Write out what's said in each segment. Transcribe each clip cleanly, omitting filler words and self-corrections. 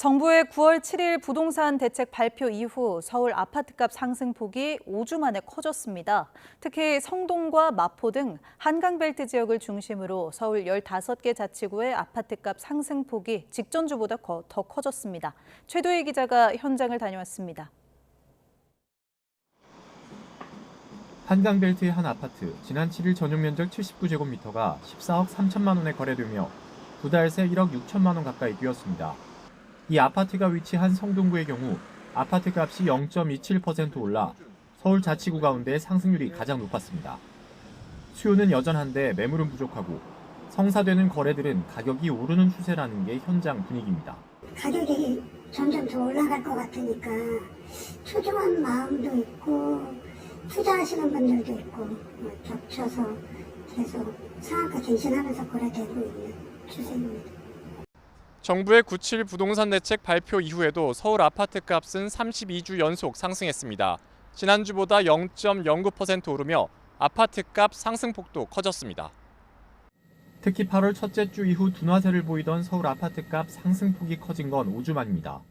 정부의 9월 7일 부동산 대책 발표 이후 서울 아파트값 상승폭이 5주 만에 커졌습니다. 특히 성동과 마포 등 한강벨트 지역을 중심으로 서울 15개 자치구의 아파트값 상승폭이 직전 주보다 더 커졌습니다. 최도희 기자가 현장을 다녀왔습니다. 한강벨트의 한 아파트, 지난 7일 전용 면적 79제곱미터가 14억 3천만 원에 거래되며 2달 새 1억 6천만 원 가까이 뛰었습니다. 이 아파트가 위치한 성동구의 경우 아파트 값이 0.27% 올라 서울 자치구 가운데 상승률이 가장 높았습니다. 수요는 여전한데 매물은 부족하고 성사되는 거래들은 가격이 오르는 추세라는 게 현장 분위기입니다. 가격이 점점 더 올라갈 것 같으니까 초조한 마음도 있고 투자하시는 분들도 있고 겹쳐서 계속 상한가 갱신하면서 거래되고 있는 추세입니다. 정부의 9.7 부동산 대책 발표 이후에도 서울 아파트 값은 32주 연속 상승했습니다. 지난주보다 0.09% 오르며 아파트 값 상승폭도 커졌습니다. 특히 8월 첫째 주 이후 둔화세를 보이던 서울 아파트 값 상승폭이 커진 건 5주 만입니다.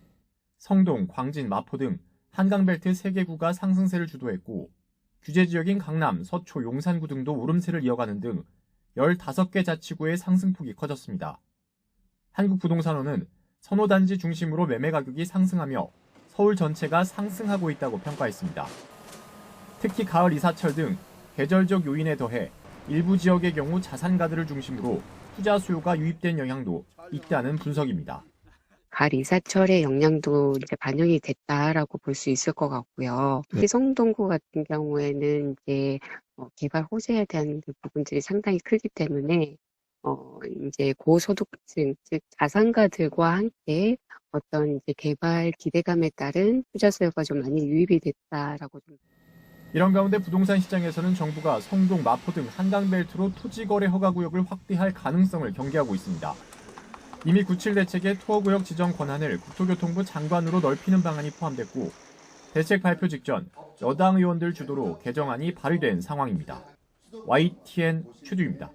성동, 광진, 마포 등 한강벨트 3개구가 상승세를 주도했고 규제 지역인 강남, 서초, 용산구 등도 오름세를 이어가는 등 15개 자치구의 상승폭이 커졌습니다. 한국부동산원은 선호단지 중심으로 매매 가격이 상승하며 서울 전체가 상승하고 있다고 평가했습니다. 특히 가을 이사철 등 계절적 요인에 더해 일부 지역의 경우 자산가들을 중심으로 투자 수요가 유입된 영향도 있다는 분석입니다. 가을 이사철의 영향도 이제 반영이 됐다라고 볼 수 있을 것 같고요. 특히 성동구 같은 경우에는 이제 개발 호재에 대한 부분들이 상당히 크기 때문에 이제 고소득층, 즉 자산가들과 함께 어떤 이제 개발 기대감에 따른 투자 수요가 좀 많이 유입이 됐다라고 좀. 이런 가운데 부동산 시장에서는 정부가 성동, 마포 등 한강벨트로 토지거래 허가구역을 확대할 가능성을 경계하고 있습니다. 이미 9.7 대책의 투어구역 지정 권한을 국토교통부 장관으로 넓히는 방안이 포함됐고 대책 발표 직전 여당 의원들 주도로 개정안이 발의된 상황입니다. YTN 최두입니다.